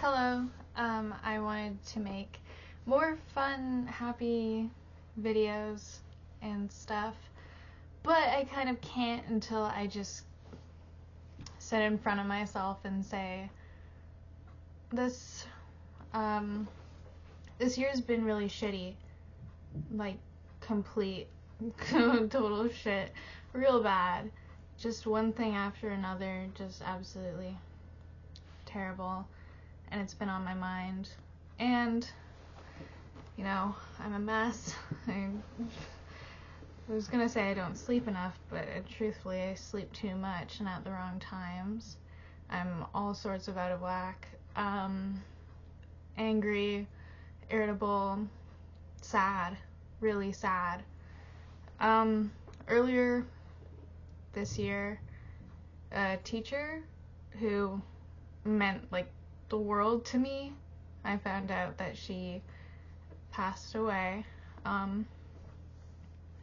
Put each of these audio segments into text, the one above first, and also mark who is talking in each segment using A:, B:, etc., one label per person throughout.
A: Hello. I wanted to make more fun, happy videos and stuff, but I kind of can't until I just sit in front of myself and say, this year's been really shitty, like complete total shit, real bad, just one thing after another, just absolutely terrible. And it's been on my mind, and I'm a mess. I was gonna say I don't sleep enough, but truthfully I sleep too much and at the wrong times. I'm all sorts of out of whack, angry, irritable, sad, really sad. Earlier this year, a teacher who meant like the world to me, I found out that she passed away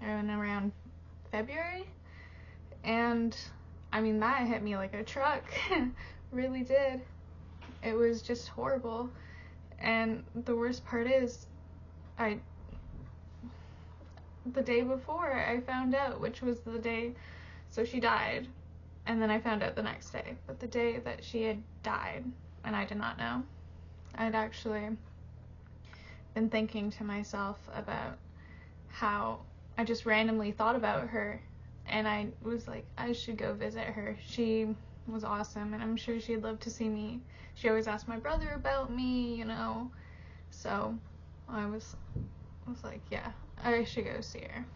A: around February, and I mean that hit me like a truck. Really did. It was just horrible, and the worst part is the day before I found out, which was the day, so she died, and then I found out the next day, but the day that she had died, and I did not know. I'd actually been thinking to myself about how I just randomly thought about her, and I was like, I should go visit her. She was awesome, and I'm sure she'd love to see me. She always asked my brother about me, so I was like, yeah, I should go see her.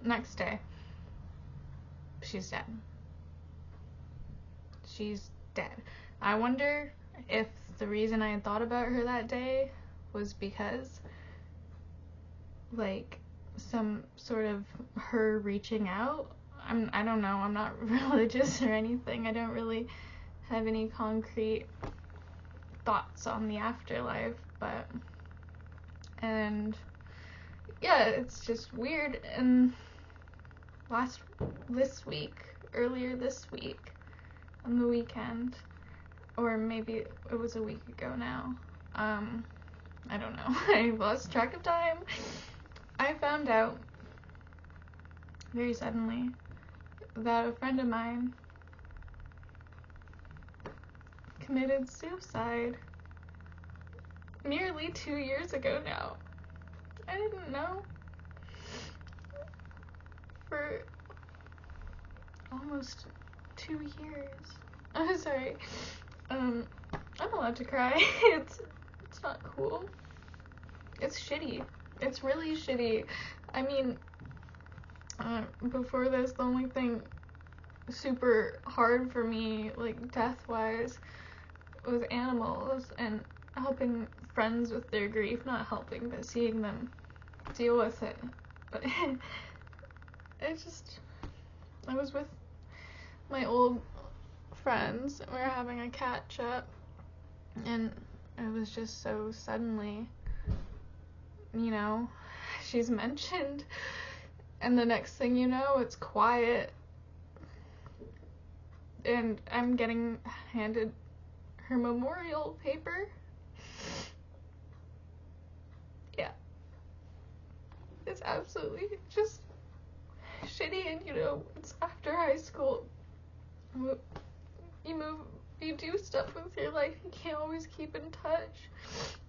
A: Next day, she's dead. She's dead. I wonder if the reason I had thought about her that day was because, like, some sort of her reaching out. I don't know, I'm not religious or anything. I don't really have any concrete thoughts on the afterlife, and yeah, it's just weird. And earlier this week, on the weekend, or maybe it was a week ago now, I don't know, I lost track of time, I found out very suddenly that a friend of mine committed suicide nearly 2 years ago now. I didn't know for almost 2 years. I'm sorry. I'm allowed to cry. It's not cool. It's shitty. It's really shitty. I mean, before this, the only thing super hard for me, like death-wise, was animals and helping friends with their grief. Not helping, but seeing them deal with it. But I was with my old friends, and we were having a catch-up, and it was just so suddenly, she's mentioned, and the next thing you know, it's quiet, and I'm getting handed her memorial paper. Yeah. It's absolutely just shitty, and it's after high school. You do stuff with your life, you can't always keep in touch,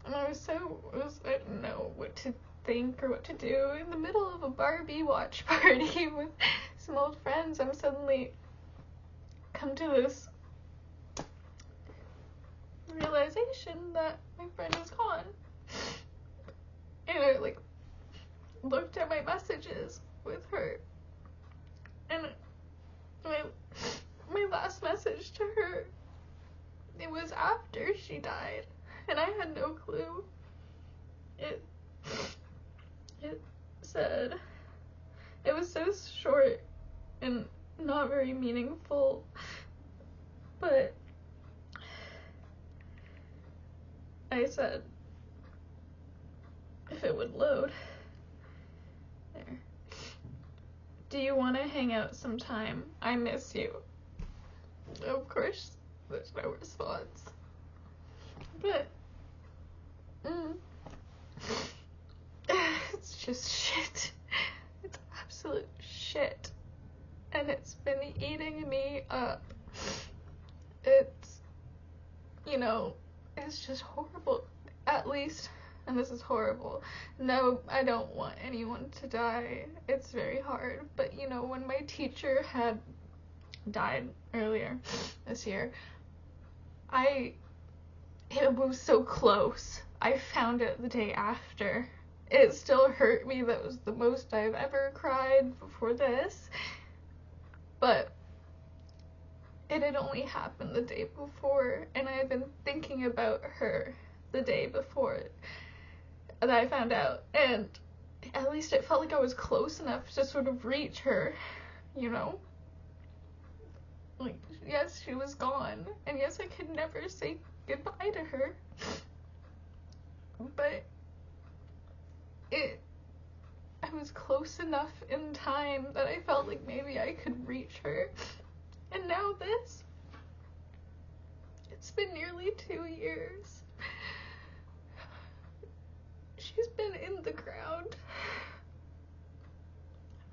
A: and I didn't know what to think or what to do. In the middle of a Barbie watch party with some old friends, I'm suddenly come to this realization that my friend is gone, and I looked at my messages with her, and my last message to her, it was after she died, and I had no clue. It said, it was so short and not very meaningful, but I said, if it would load, there. Do you want to hang out sometime? I miss you. Of course, there's no response. But, it's just shit. It's absolute shit. And it's been eating me up. It's, it's just horrible. At least, and this is horrible, no, I don't want anyone to die. It's very hard. But, when my teacher had died earlier this year, it was so close. I found it the day after. It still hurt me. That was the most I've ever cried before this. But it had only happened the day before, and I had been thinking about her the day before that I found out, and at least it felt like I was close enough to sort of reach her, Like, yes, she was gone, and yes, I could never say goodbye to her, but I was close enough in time that I felt like maybe I could reach her. And now this. It's been nearly 2 years. She's been in the ground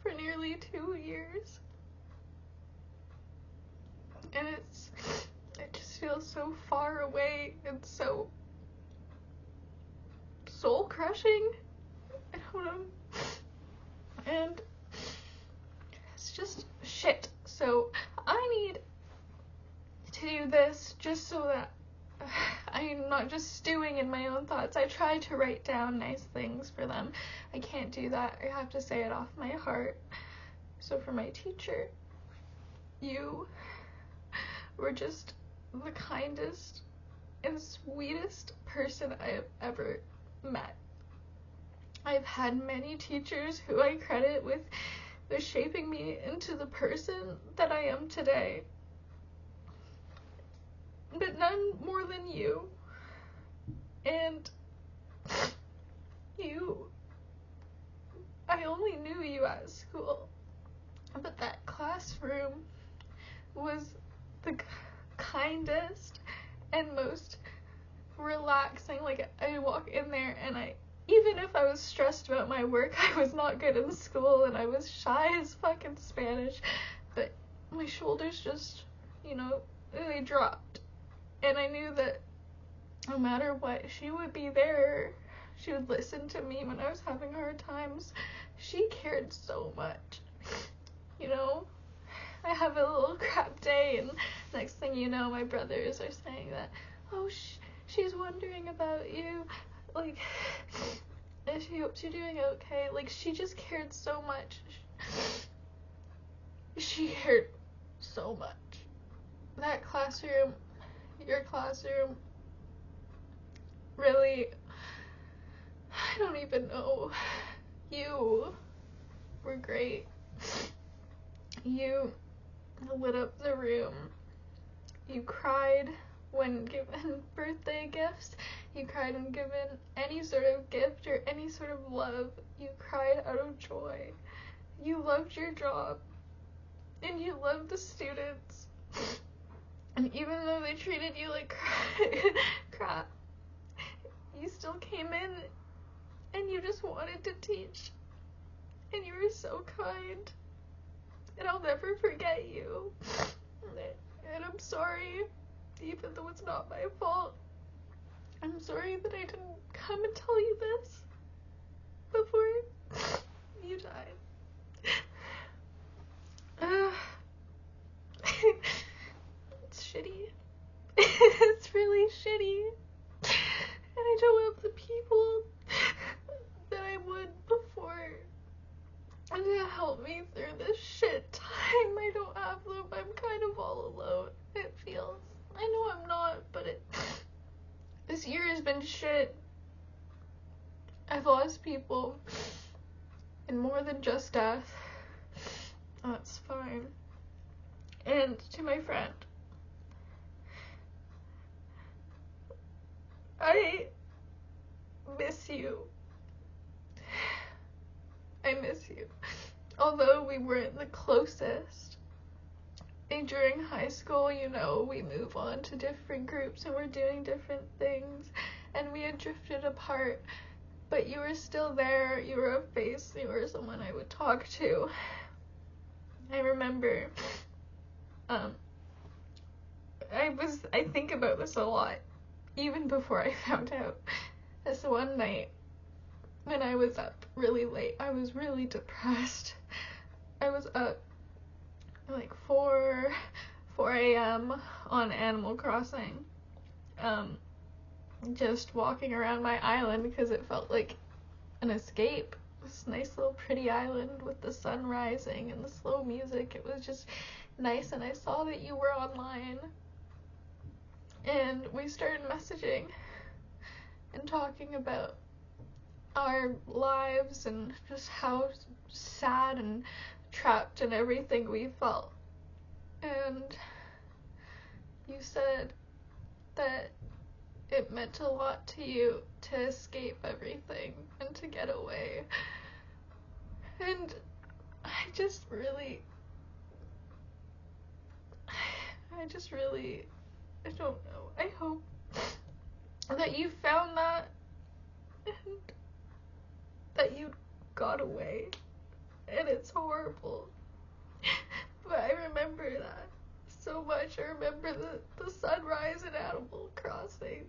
A: for nearly 2 years. And it just feels so far away and so soul crushing. I don't know. And it's just shit. So I need to do this just so that I'm not just stewing in my own thoughts. I try to write down nice things for them. I can't do that. I have to say it off my heart. So for my teacher, you were just the kindest and sweetest person I have ever met. I've had many teachers who I credit with shaping me into the person that I am today. But none more than you. And I only knew you at school. But that classroom was the kindest and most relaxing. Like, I walk in there and even if I was stressed about my work, I was not good in school and I was shy as fucking Spanish, but my shoulders just, they dropped. And I knew that no matter what, she would be there. She would listen to me when I was having hard times. She cared so much. I have a little crap day, and next thing you know, my brothers are saying that, oh, she's wondering about you. Like, she hopes you're doing okay. Like, she just cared so much. She cared so much. That classroom, your classroom, really, I don't even know. You were great. You lit up the room. You cried when given birthday gifts. You cried when given any sort of gift or any sort of love. You cried out of joy. You loved your job. And you loved the students. And even though they treated you like crap, you still came in and you just wanted to teach. And you were so kind. And I'll never forget you. And I'm sorry, even though it's not my fault. I'm sorry that I didn't come and tell you this before you died. It's shitty. It's really shitty. And I don't have the people that I would before to help me through this shit time. I don't have them. I'm kind of all alone. It feels. I know I'm not, but this year has been shit. I've lost people, and more than just death. That's fine. And to my friend, I miss you. I miss you. Although we weren't the closest, during high school, you know, we move on to different groups and we're doing different things, and we had drifted apart, but you were still there. You were a face. You were someone I would talk to. I remember, I think about this a lot, even before I found out. This one night, when I was up really late, I was really depressed. I was up like 4 a.m. on Animal Crossing, just walking around my island because it felt like an escape. This nice little pretty island with the sun rising and the slow music. It was just nice, and I saw that you were online, and we started messaging and talking about our lives and just how sad and trapped and everything we felt. And you said that it meant a lot to you to escape everything and to get away. And I don't know. I hope that you found that and that you got away. And it's horrible. But I remember that so much. I remember the sunrise in Animal Crossing.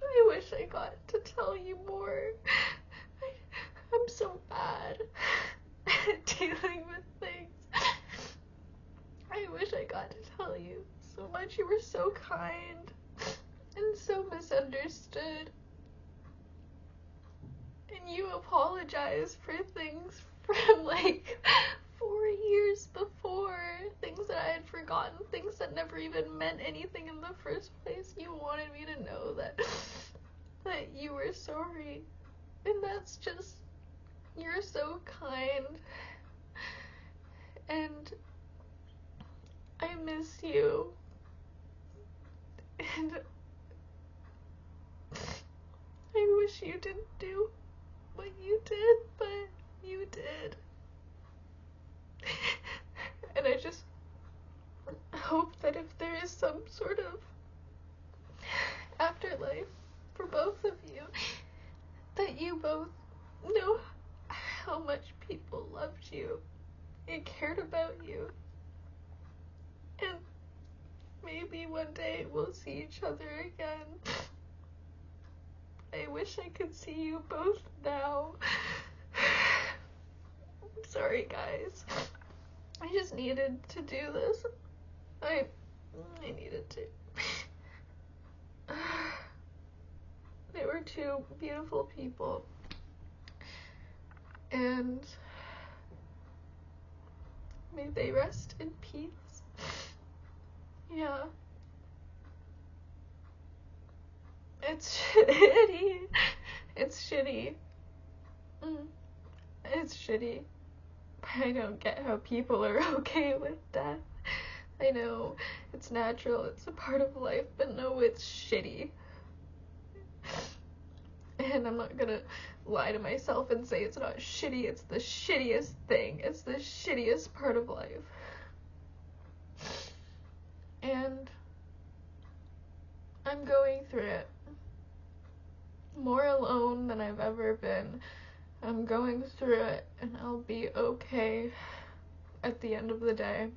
A: I wish I got to tell you more. I'm so bad at dealing with things. I wish I got to tell you so much. You were so kind and so misunderstood. And you apologized for things from like 4 years before, things that I had forgotten, things that never even meant anything in the first place. You wanted me to know that you were sorry. And that's just, you're so kind. And I miss you. And I wish you didn't do what you did, but you did. And I just hope that if there is some sort of afterlife for both of you, that you both know how much people loved you and cared about you. And maybe one day we'll see each other again. I wish I could see you both now. I'm sorry, guys. I just needed to do this. I needed to. They were two beautiful people. And may they rest in peace. Yeah. It's shitty. It's shitty. It's shitty. But I don't get how people are okay with death. I know it's natural, it's a part of life, but no, it's shitty. And I'm not gonna lie to myself and say it's not shitty. It's the shittiest thing. It's the shittiest part of life. And I'm going through it more alone than I've ever been. I'm going through it, and I'll be okay at the end of the day.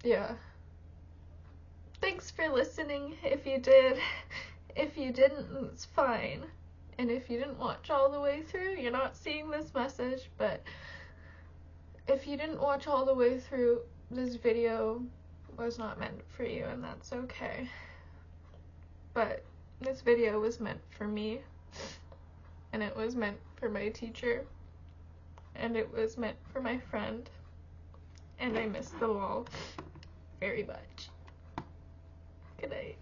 A: Yeah. Thanks for listening, if you did. If you didn't, it's fine. And if you didn't watch all the way through, you're not seeing this message, but if you didn't watch all the way through, this video was not meant for you, and that's okay. But this video was meant for me, and it was meant for my teacher, and it was meant for my friend, and I miss them all very much. Good night.